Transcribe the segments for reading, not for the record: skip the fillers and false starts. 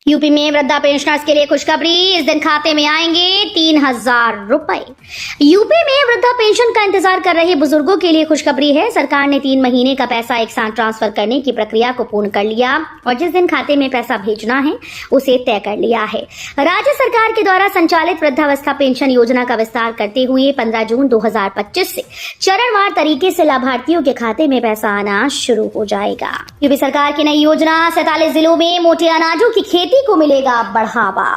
UP में वृद्धा pensioners के लिए खुशखबरी, इस दिन खाते में आएंगे 3,000 रुपए। यूपी में वृद्धा पेंशन का इंतजार कर रहे बुजुर्गों के लिए खुशखबरी है। सरकार ने 3 महीने का पैसा एक साथ ट्रांसफर करने की प्रक्रिया को पूर्ण कर लिया और जिस दिन खाते में पैसा भेजना है उसे तय कर लिया है। राज्य सरकार के द्वारा संचालित वृद्धावस्था पेंशन योजना का विस्तार करते हुए 15 जून 2025 से चरणवार तरीके से लाभार्थियों के खाते में पैसा आना शुरू हो जाएगा। यूपी सरकार की नई योजना 47 जिलों में मोटे अनाजों की खेती को मिलेगा बढ़ावा।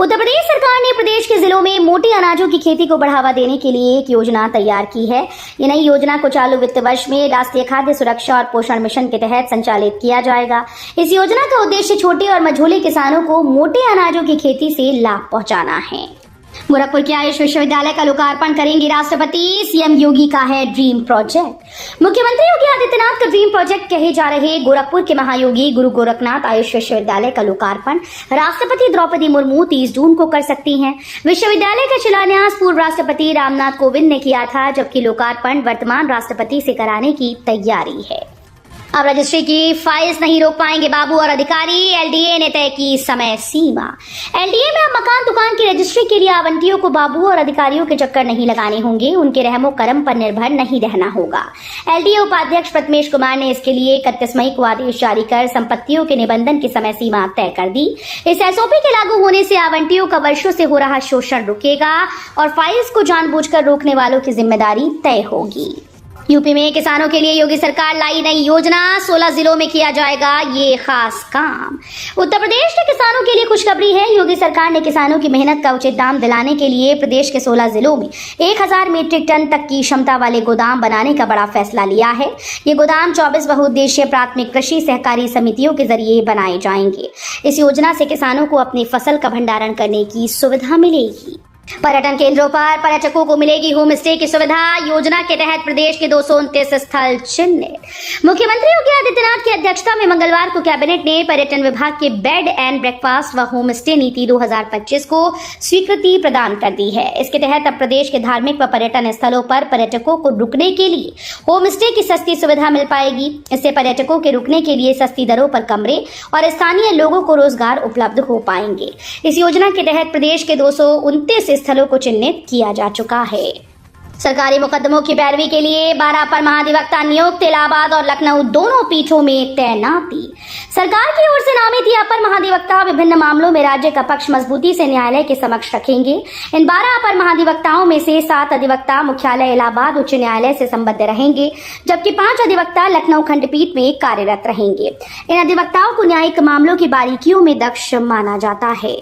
उत्तर प्रदेश सरकार ने प्रदेश के जिलों में मोटे अनाजों की खेती को बढ़ावा देने के लिए एक योजना तैयार की है। ये नई योजना को चालू वित्त वर्ष में राष्ट्रीय खाद्य सुरक्षा और पोषण मिशन के तहत संचालित किया जाएगा। इस योजना का उद्देश्य छोटे और मझोले किसानों को मोटे अनाजों की खेती से लाभ पहुंचाना है। गोरखपुर के आयुष विश्वविद्यालय का लोकार्पण करेंगे राष्ट्रपति। सीएम योगी का है ड्रीम प्रोजेक्ट। मुख्यमंत्री योगी आदित्यनाथ का ड्रीम प्रोजेक्ट कहे जा रहे गोरखपुर के महायोगी गुरु गोरखनाथ आयुष विश्वविद्यालय का लोकार्पण राष्ट्रपति द्रौपदी मुर्मू 30 जून को कर सकती हैं। विश्वविद्यालय का शिलान्यास पूर्व राष्ट्रपति रामनाथ कोविंद ने किया था, जबकि लोकार्पण वर्तमान राष्ट्रपति से कराने की तैयारी है। अब रजिस्ट्री की फाइल्स नहीं रोक पाएंगे बाबू और अधिकारी, एलडीए ने तय की समय सीमा। एलडीए में अब मकान दुकान की रजिस्ट्री के लिए आवंटियों को बाबू और अधिकारियों के चक्कर नहीं लगाने होंगे, उनके रहमो करम पर निर्भर नहीं रहना होगा। एलडीए उपाध्यक्ष प्रथमेश कुमार ने इसके लिए 31 मई को आदेश जारी कर संपत्तियों के निबंधन की समय सीमा तय कर दी। इस एसओपी के लागू होने से आवंटियों का वर्षों से हो रहा शोषण रुकेगा और फाइल्स को जानबूझकर रोकने वालों की जिम्मेदारी तय होगी। यूपी में किसानों के लिए योगी सरकार लाई नई योजना, 16 जिलों में किया जाएगा ये खास काम। उत्तर प्रदेश के किसानों के लिए खुशखबरी है। योगी सरकार ने किसानों की मेहनत का उचित दाम दिलाने के लिए प्रदेश के 16 जिलों में 1000 मीट्रिक टन तक की क्षमता वाले गोदाम बनाने का बड़ा फैसला लिया है। ये गोदाम 24 बहुउद्देशीय प्राथमिक कृषि सहकारी समितियों के जरिए बनाए जाएंगे। इस योजना से किसानों को अपनी फसल का भंडारण करने की सुविधा मिलेगी। पर्यटन केंद्रों पर पर्यटकों को मिलेगी होम स्टे की सुविधा। योजना के तहत प्रदेश के 229 स्थल चिन्हित। मुख्यमंत्री योगी आदित्यनाथ की अध्यक्षता में मंगलवार को कैबिनेट ने पर्यटन विभाग के बेड एंड ब्रेकफास्ट व होम स्टे नीति 2025 को स्वीकृति प्रदान कर दी है। इसके तहत अब प्रदेश के धार्मिक व पर्यटन स्थलों पर पर्यटकों को रुकने के लिए होम स्टे की सस्ती सुविधा मिल पाएगी। इससे पर्यटकों के रुकने के लिए सस्ती दरों पर कमरे और स्थानीय लोगों को रोजगार उपलब्ध हो पाएंगे। इस योजना के तहत प्रदेश के 229 स्थलों को चिन्हित किया जा चुका है। सरकारी मुकदमों की पैरवी के लिए 12 अपर महाधिवक्ता नियुक्त। इलाहाबाद और लखनऊ दोनों पीठों में तैनाती। सरकार की ओर से नामित ये अपर महाधिवक्ता विभिन्न मामलों में राज्य का पक्ष मजबूती से न्यायालय के समक्ष रखेंगे। इन 12 अपर महाधिवक्ताओं में से 7 अधिवक्ता मुख्यालय इलाहाबाद उच्च न्यायालय से संबद्ध रहेंगे, जबकि 5 अधिवक्ता लखनऊ खंडपीठ में कार्यरत रहेंगे। इन अधिवक्ताओं को न्यायिक मामलों की बारीकियों में दक्ष माना जाता है।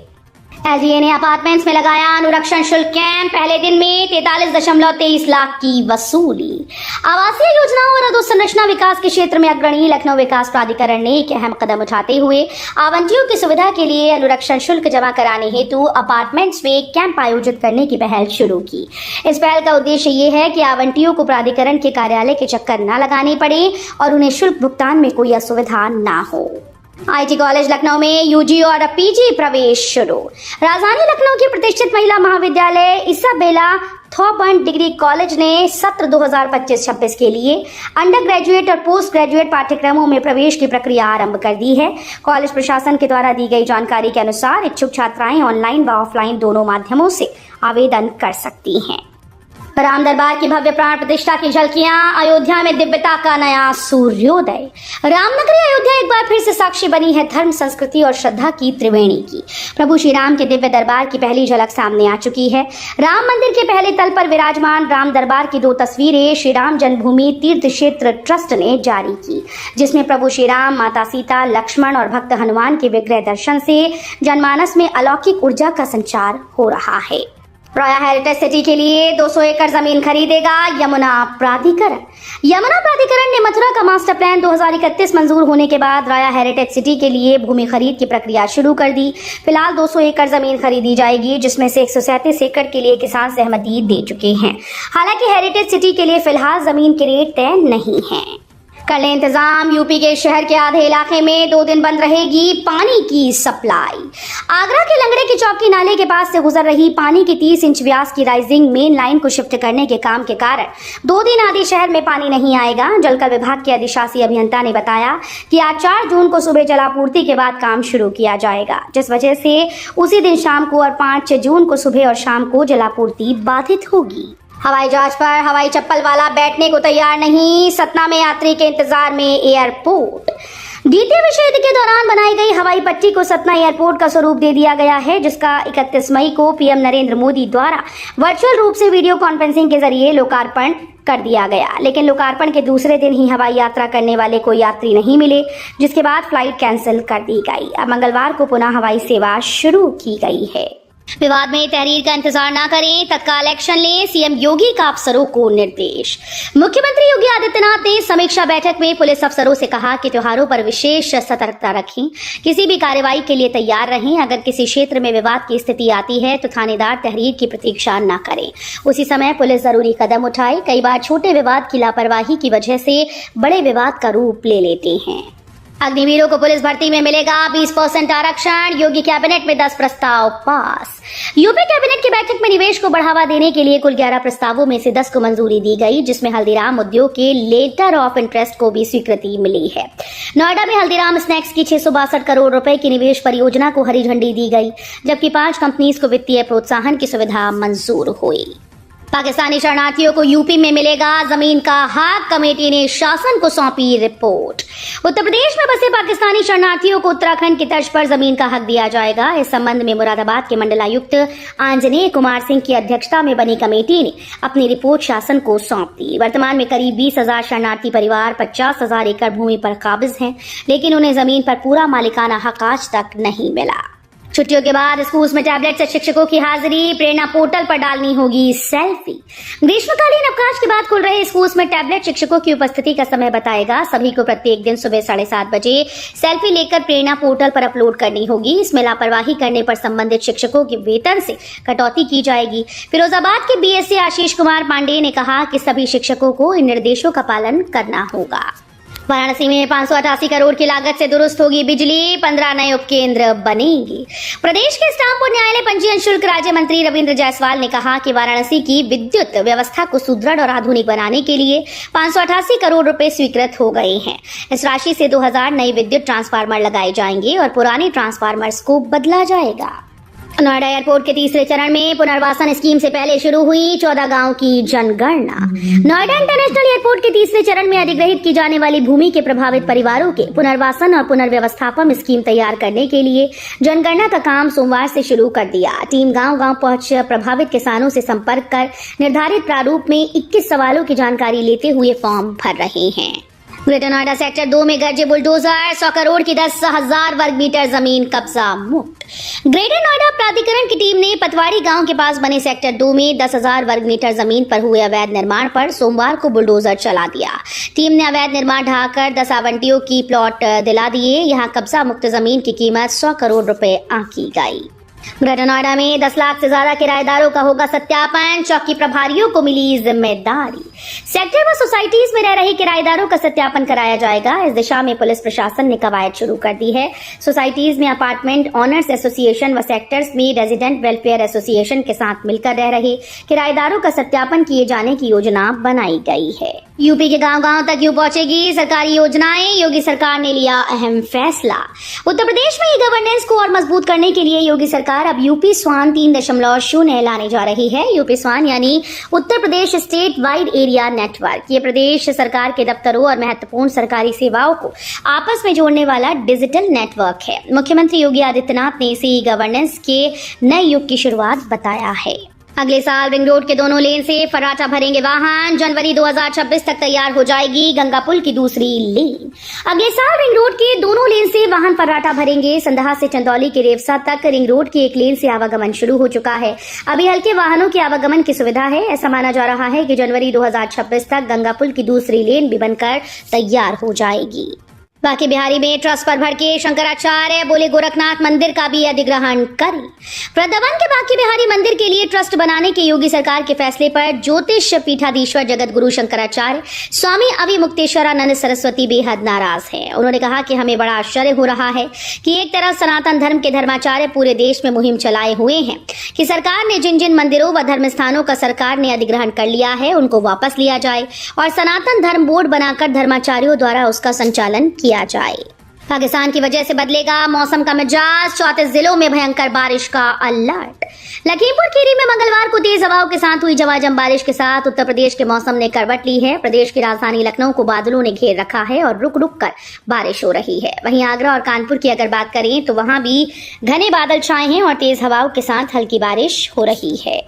एलडीए ने अपार्टमेंट्स में लगाया अनुरक्षण शुल्क कैंप। पहले दिन में 43.23 लाख की वसूली। आवासीय योजनाओं और अधोसंरचना विकास के क्षेत्र में अग्रणी लखनऊ विकास प्राधिकरण ने एक अहम कदम उठाते हुए आवंटियों की सुविधा के लिए अनुरक्षण शुल्क जमा कराने हेतु अपार्टमेंट्स में कैंप आयोजित करने की पहल शुरू की। इस पहल का उद्देश्य ये है कि आवंटियों को प्राधिकरण के कार्यालय के चक्कर न लगाने पड़े और उन्हें शुल्क भुगतान में कोई असुविधा न हो। आईटी कॉलेज लखनऊ में यूजी और पीजी प्रवेश शुरू। राजधानी लखनऊ की प्रतिष्ठित महिला महाविद्यालय इसाबेला थॉर्पन डिग्री कॉलेज ने सत्र 2025-26 के लिए अंडर ग्रेजुएट और पोस्ट ग्रेजुएट पाठ्यक्रमों में प्रवेश की प्रक्रिया आरंभ कर दी है। कॉलेज प्रशासन के द्वारा दी गई जानकारी के अनुसार इच्छुक छात्राएं ऑनलाइन व ऑफलाइन दोनों माध्यमों से आवेदन कर सकती हैं। राम दरबार की भव्य प्राण प्रतिष्ठा की झलकियां। अयोध्या में दिव्यता का नया सूर्योदय। रामनगरी अयोध्या एक बार फिर से साक्षी बनी है धर्म, संस्कृति और श्रद्धा की त्रिवेणी की। प्रभु श्री राम के दिव्य दरबार की पहली झलक सामने आ चुकी है। राम मंदिर के पहले तल पर विराजमान राम दरबार की 2 तस्वीरें श्री राम जन्मभूमि तीर्थ क्षेत्र ट्रस्ट ने जारी की, जिसमें प्रभु श्री राम, माता सीता, लक्ष्मण और भक्त हनुमान के विग्रह दर्शन से जनमानस में अलौकिक ऊर्जा का संचार हो रहा है। रॉयल हेरिटेज सिटी के लिए 200 एकड़ जमीन खरीदेगा यमुना प्राधिकरण। यमुना प्राधिकरण ने मथुरा का मास्टर प्लान 2031 मंजूर होने के बाद रॉयल हेरिटेज सिटी के लिए भूमि खरीद की प्रक्रिया शुरू कर दी। फिलहाल 200 एकड़ जमीन खरीदी जाएगी, जिसमें से 137 एकड़ के लिए किसान सहमति दे चुके हैं। हालांकि हेरिटेज सिटी के लिए फिलहाल जमीन के रेट तय नहीं है। कर लें इंतजाम। यूपी के शहर के आधे इलाके में 2 दिन बंद रहेगी पानी की सप्लाई। आगरा के लंगड़े की चौकी नाले के पास से गुजर रही पानी की 30 इंच व्यास की राइजिंग मेन लाइन को शिफ्ट करने के काम के कारण 2 दिन आदि शहर में पानी नहीं आएगा। जलकर विभाग के अधिशासी अभियंता ने बताया कि आज 4 जून को सुबह जलापूर्ति के बाद काम शुरू किया जाएगा, जिस वजह से उसी दिन शाम को और 5 जून को सुबह और शाम को जलापूर्ति बाधित होगी। हवाई जहाज पर हवाई चप्पल वाला बैठने को तैयार नहीं, सतना में यात्री के इंतजार में एयरपोर्ट। द्वितीय विश्व युद्ध के दौरान बनाई गई हवाई पट्टी को सतना एयरपोर्ट का स्वरूप दे दिया गया है, जिसका 31 मई को पीएम नरेंद्र मोदी द्वारा वर्चुअल रूप से वीडियो कॉन्फ्रेंसिंग के जरिए लोकार्पण कर दिया गया। लेकिन लोकार्पण के दूसरे दिन ही हवाई यात्रा करने वाले कोई यात्री नहीं मिले, जिसके बाद फ्लाइट कैंसिल कर दी गई। अब मंगलवार को पुनः हवाई सेवा शुरू की गई है। विवाद में तहरीर का इंतजार न करें, तत्काल एक्शन लें, सीएम योगी का अफसरों को निर्देश। मुख्यमंत्री योगी आदित्यनाथ ने समीक्षा बैठक में पुलिस अफसरों से कहा कि त्योहारों पर विशेष सतर्कता रखें, किसी भी कार्रवाई के लिए तैयार रहें। अगर किसी क्षेत्र में विवाद की स्थिति आती है तो थानेदार तहरीर की प्रतीक्षा न करें, उसी समय पुलिस जरूरी कदम उठाए। कई बार छोटे विवाद की लापरवाही की वजह से बड़े विवाद का रूप ले लेते हैं। अग्निवीरों को पुलिस भर्ती में मिलेगा 20% आरक्षण। योगी कैबिनेट में 10 प्रस्ताव पास। यूपी कैबिनेट की बैठक में निवेश को बढ़ावा देने के लिए कुल 11 प्रस्तावों में से 10 को मंजूरी दी गई, जिसमें हल्दीराम उद्योग के लेटर ऑफ इंटरेस्ट को भी स्वीकृति मिली है। नोएडा में हल्दीराम स्नैक्स की 662 करोड़ रुपए की निवेश परियोजना को हरी झंडी दी गई, जबकि 5 कंपनीज को वित्तीय प्रोत्साहन की सुविधा मंजूर हुई। पाकिस्तानी शरणार्थियों को यूपी में मिलेगा जमीन का हक, कमेटी ने शासन को सौंपी रिपोर्ट। उत्तर प्रदेश में बसे पाकिस्तानी शरणार्थियों को उत्तराखंड की तर्ज पर जमीन का हक दिया जाएगा। इस संबंध में मुरादाबाद के मंडलायुक्त आंजनेय कुमार सिंह की अध्यक्षता में बनी कमेटी ने अपनी रिपोर्ट शासन को सौंप दी। वर्तमान में करीब 20,000 शरणार्थी परिवार 50,000 एकड़ भूमि पर काबिज हैं, लेकिन उन्हें जमीन पर पूरा मालिकाना हक आज तक नहीं मिला। छुट्टियों के बाद स्कूल में टैबलेट से शिक्षकों की हाजिरी। प्रेरणा पोर्टल पर डालनी होगी सेल्फी। ग्रीष्मकालीन अवकाश के बाद खुल रहे स्कूल में टैबलेट शिक्षकों की उपस्थिति का समय बताएगा। सभी को प्रत्येक दिन सुबह 7:30 बजे सेल्फी लेकर प्रेरणा पोर्टल पर अपलोड करनी होगी। इसमें लापरवाही करने पर संबंधित शिक्षकों के वेतन से कटौती की जाएगी। फिरोजाबाद के बीएससी आशीष कुमार पांडे ने कहा कि सभी शिक्षकों को इन निर्देशों का पालन करना होगा। वाराणसी में 588 करोड़ की लागत से दुरुस्त होगी बिजली, 15 नए उपकेंद्र बनेंगे। प्रदेश के स्टाम्प और न्यायालय पंजीयन शुल्क राज्य मंत्री रविंद्र जायसवाल ने कहा कि वाराणसी की विद्युत व्यवस्था को सुदृढ़ और आधुनिक बनाने के लिए 588 करोड़ रुपए स्वीकृत हो गए हैं। इस राशि से 2000 नए विद्युत ट्रांसफार्मर लगाए जाएंगे और पुराने ट्रांसफार्मर्स को बदला जाएगा। नोएडा एयरपोर्ट के तीसरे चरण में पुनर्वासन स्कीम से पहले शुरू हुई 14 गांव की जनगणना। नोएडा इंटरनेशनल एयरपोर्ट के तीसरे चरण में अधिग्रहित की जाने वाली भूमि के प्रभावित परिवारों के पुनर्वासन और पुनर्व्यवस्थापन स्कीम तैयार करने के लिए जनगणना का काम सोमवार से शुरू कर दिया। टीम गांव-गांव पहुंच प्रभावित किसानों से संपर्क कर निर्धारित प्रारूप में 21 सवालों की जानकारी लेते हुए फॉर्म भर रहे हैं। ग्रेटर नोएडा सेक्टर 2 में गरजे बुलडोजर, 100 करोड़ की 10,000 वर्ग मीटर जमीन कब्जा मुक्त। ग्रेटर नोएडा प्राधिकरण की टीम ने पतवाड़ी गांव के पास बने सेक्टर 2 में 10,000 वर्ग मीटर जमीन पर हुए अवैध निर्माण पर सोमवार को बुलडोजर चला दिया। टीम ने अवैध निर्माण ढहाकर 10 आवंटियों की प्लॉट दिला दिए। यहां कब्जा मुक्त जमीन की कीमत 100 करोड़ रुपए आंकी गई। ग्रेटर नोएडा में 10 लाख से ज्यादा किराएदारों का होगा सत्यापन, चौकी प्रभारियों को मिली जिम्मेदारी। सेक्टर व सोसाइटीज में रह रहे किराएदारों का सत्यापन कराया जाएगा। इस दिशा में पुलिस प्रशासन ने कवायद शुरू कर दी है। सोसाइटीज में अपार्टमेंट ऑनर्स एसोसिएशन व सेक्टर्स में रेजिडेंट वेलफेयर एसोसिएशन के साथ मिलकर रह रहे किराएदारों का सत्यापन किए जाने की योजना बनाई गई है। यूपी के गांव-गांव तक यूं पहुंचेगी सरकारी योजनाएं, योगी सरकार ने लिया अहम फैसला। उत्तर प्रदेश में ई गवर्नेंस को और मजबूत करने के लिए योगी सरकार अब यूपी स्वान 3.0 लाने जा रही है। यूपी स्वान यानी Uttar Pradesh state wide area network. ये प्रदेश सरकार के दफ्तरों और महत्वपूर्ण सरकारी सेवाओं को आपस में जोड़ने वाला डिजिटल नेटवर्क है। मुख्यमंत्री योगी आदित्यनाथ ने इसे ई गवर्नेंस के नए युग की शुरुआत बताया है। अगले साल रिंग रोड के दोनों लेन से फर्राटा भरेंगे वाहन। जनवरी 2026 तक तैयार हो जाएगी गंगा पुल की दूसरी लेन। अगले साल रिंग रोड के दोनों लेन से वाहन फर्राटा भरेंगे। संदहा से चंदौली के रेवसा तक रिंग रोड की एक लेन से आवागमन शुरू हो चुका है। अभी हल्के वाहनों के आवागमन की सुविधा है। ऐसा माना जा रहा है कि जनवरी 2026 तक गंगा पुल की दूसरी लेन भी बनकर तैयार हो जाएगी। बांके बिहारी में ट्रस्ट पर भड़के शंकराचार्य, बोले गोरखनाथ मंदिर का भी अधिग्रहण करें। वृंदावन के बांके बिहारी मंदिर के लिए ट्रस्ट बनाने के योगी सरकार के फैसले पर ज्योतिष पीठाधीश्वर जगत गुरु शंकराचार्य स्वामी अविमुक्तेश्वरानंद सरस्वती बेहद नाराज हैं। उन्होंने कहा कि हमें बड़ा आश्चर्य हो रहा है कि एक तरफ सनातन धर्म के धर्माचार्य पूरे देश में मुहिम चलाए हुए हैं कि सरकार ने जिन जिन मंदिरों व धर्म स्थानों का सरकार ने अधिग्रहण कर लिया है उनको वापस लिया जाए और सनातन धर्म बोर्ड बनाकर धर्माचार्यों द्वारा उसका संचालन किया जाए। पाकिस्तान की वजह से बदलेगा मौसम का मिजाज, 34 जिलों में भयंकर बारिश का अलर्ट। लखीमपुर खीरी में मंगलवार को तेज हवाओं के साथ हुई झमाझम बारिश के साथ उत्तर प्रदेश के मौसम ने करवट ली है। प्रदेश की राजधानी लखनऊ को बादलों ने घेर रखा है और रुक रुक कर बारिश हो रही है। वहीं आगरा और कानपुर की अगर बात करें तो वहां भी घने बादल छाए हैं और तेज हवाओं के साथ हल्की बारिश हो रही है।